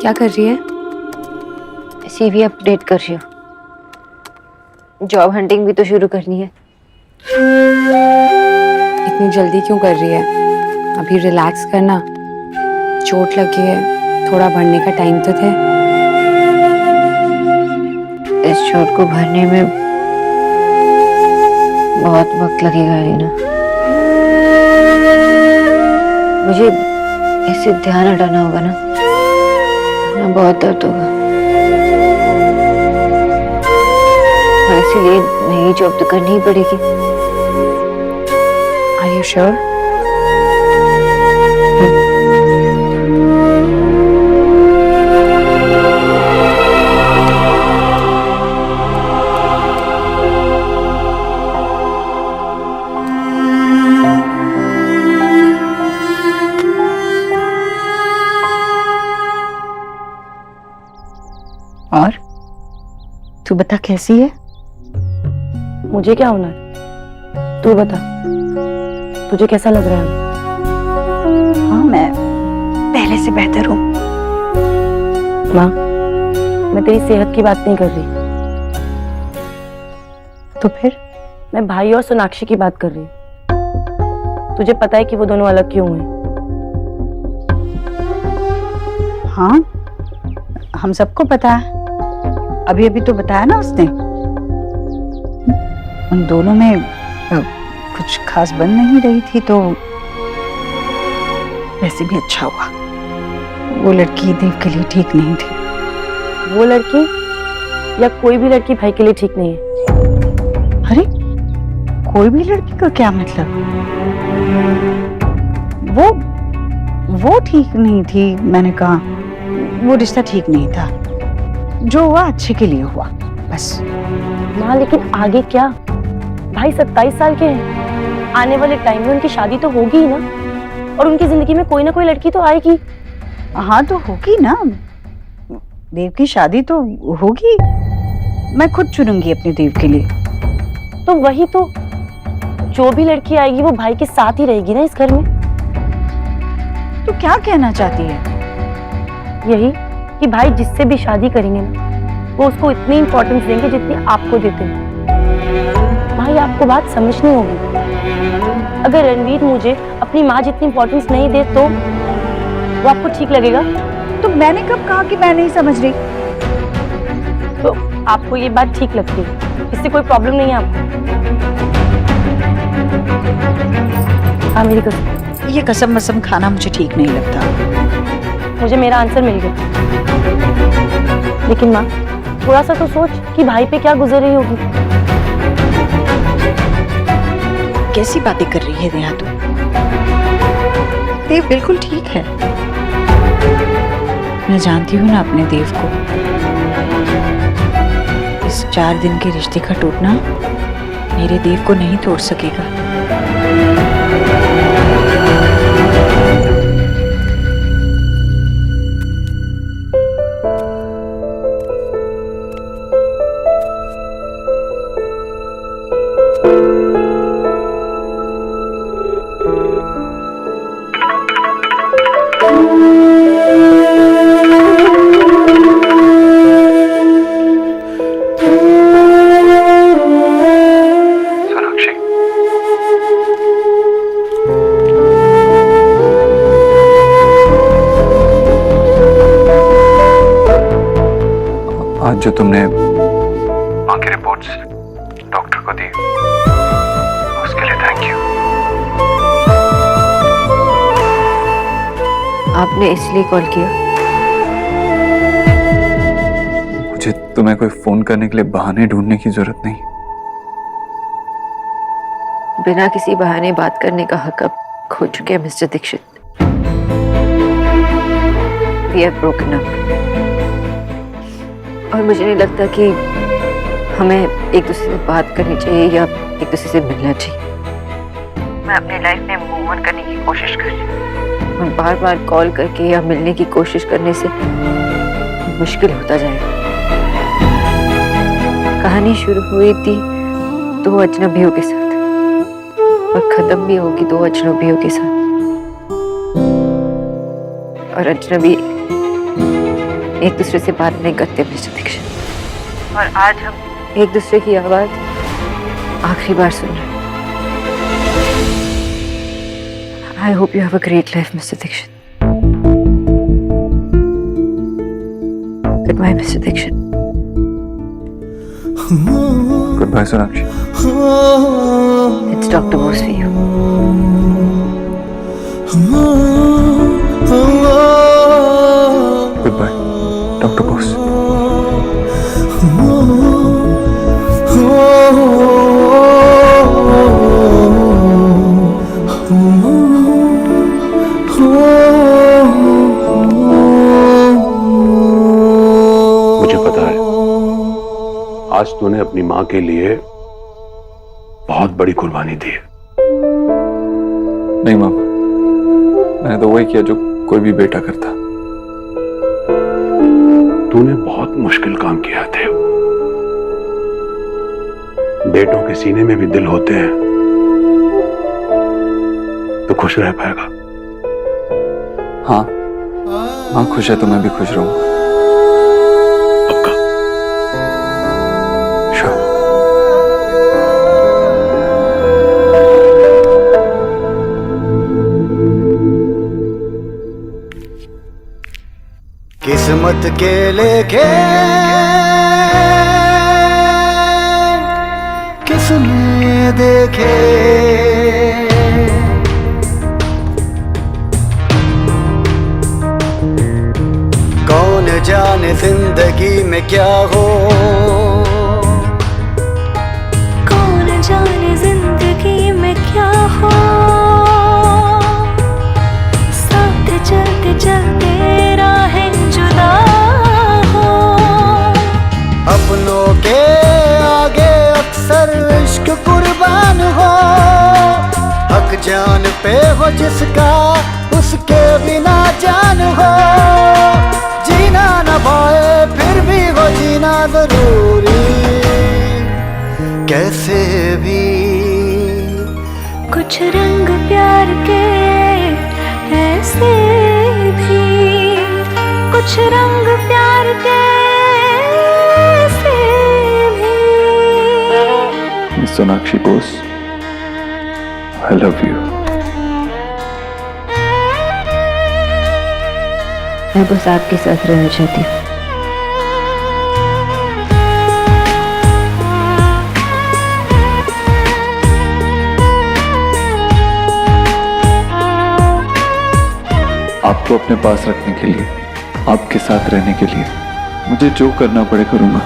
क्या कर रही है? सीवी अपडेट कर रही हूँ। जॉब हंटिंग भी तो शुरू करनी है। इतनी जल्दी क्यों कर रही है? अभी रिलैक्स करना। चोट लगी है, थोड़ा बढ़ने का टाइम तो थे। इस चोट को भरने में बहुत वक्त लगेगा रीना। मुझे इससे ध्यान हटाना होगा ना, बहुत दर्द होगा। हाँ, इसीलिए नई जॉब तो करनी ही पड़ेगी। Are you sure? और तू बता कैसी है? मुझे क्या होना है? तू बता, तुझे कैसा लग रहा है? हाँ, मैं पहले से बेहतर हूँ। माँ, मैं तेरी सेहत की बात नहीं कर रही। तो फिर? मैं भाई और सोनाक्षी की बात कर रही हूँ। तुझे पता है कि वो दोनों अलग क्यों हैं? हाँ, हम सबको पता है। अभी अभी तो बताया ना उसने। उन दोनों में कुछ खास बन नहीं रही थी, तो वैसे भी अच्छा हुआ। वो लड़की देव के लिए ठीक नहीं थी। वो लड़की या कोई भी लड़की भाई के लिए ठीक नहीं है। अरे, कोई भी लड़की का क्या मतलब? वो ठीक नहीं थी, मैंने कहा। वो रिश्ता ठीक नहीं था। जो हुआ अच्छे के लिए हुआ, बस। माँ, लेकिन आगे क्या? भाई 27 साल के हैं। आने वाले टाइम में उनकी शादी तो होगी ही ना, और उनकी जिंदगी में कोई ना कोई लड़की तो आएगी। हाँ, तो होगी ना। देव की शादी तो होगी। मैं खुद चुनूंगी अपने देव के लिए। तो वही तो, जो भी लड़की आएगी वो भाई के साथ ही रहेगी ना इस घर में। तो क्या कहना चाहती है? यही कि भाई जिससे भी शादी करेंगे ना, वो उसको इतनी इंपॉर्टेंस देंगे जितनी आपको देते हैं। भाई, आपको बात समझनी होगी। अगर रणवीर मुझे अपनी माँ जितनी इंपॉर्टेंस नहीं दे तो वो आपको ठीक लगेगा? तो मैंने कब कहा कि मैं नहीं समझ रही? तो आपको ये बात ठीक लगती है, इससे कोई प्रॉब्लम नहीं है आपको? हाँ, मेरी कसम। ये कसम वसम खाना मुझे ठीक नहीं लगता। मुझे मेरा आंसर मिल गया। लेकिन माँ, थोड़ा सा तो सोच कि भाई पे क्या गुजर रही होगी। कैसी बातें कर रही है नेहा तू? देव बिल्कुल ठीक है। मैं जानती हूँ ना अपने देव को। इस 4 दिन के रिश्ते का टूटना मेरे देव को नहीं तोड़ सकेगा। आज जो तुमने माँ की रिपोर्ट्स डॉक्टर को दी, उसके लिए थैंक यू। आपने इसलिए कॉल किया? मुझे तुम्हें कोई फोन करने के लिए बहाने ढूंढने की जरूरत नहीं। बिना किसी बहाने बात करने का हक अब खो चुके हैं mister Dikshit. We have broken up। और मुझे नहीं लगता कि हमें एक दूसरे से बात करनी चाहिए या एक दूसरे से मिलना चाहिए। मैं अपनी लाइफ में मूव ऑन करने की कोशिश कर रही हूँ, और बार बार कॉल करके या मिलने की कोशिश करने से मुश्किल होता जाएगा। कहानी शुरू हुई थी 2 अजनबियों के साथ, और खत्म भी होगी 2 अजनबियों के साथ। और अजनबी एक दूसरे से बात नहीं करते मिस्टर दीक्षित, और आज हम एक दूसरे की आवाज आखिरी बार सुन रहे हैं। I hope you have a great life, Mr. Dixit. Goodbye, Mr. Dixit. Goodbye, Sonakshi. It's Dr. Bose for you. Goodbye, Dr. Bose. मुझे पता है आज तूने अपनी मां के लिए बहुत बड़ी कुर्बानी दी है। नहीं मामा, मैंने तो वही किया जो कोई भी बेटा करता। तूने बहुत मुश्किल काम किया थे। बेटों के सीने में भी दिल होते हैं तो खुश रह पाएगा। हाँ, माँ खुश है तो मैं भी खुश रहूंगा। पक्का? श्योर। किस्मत के लेके किसने देखे, कौन जाने जिंदगी में क्या हो, कौन जाने जिंदगी में क्या हो, साथ चलते चलते राहें जुदा हो। अपनों के आगे अक्सर इश्क कुर्बान हो, हक जान पे हो जिसका उसके बिना जान हो, जीना न पाए फिर भी वो जीना जरूरी कैसे भी। कुछ रंग प्यार के ऐसे भी, कुछ रंग प्यार के ऐसे भी। Miss Sonakshi Bose, I love you. मैं बस आपके साथ रहना चाहती हूँ। आपको अपने पास रखने के लिए, आपके साथ रहने के लिए मुझे जो करना पड़े करूंगा।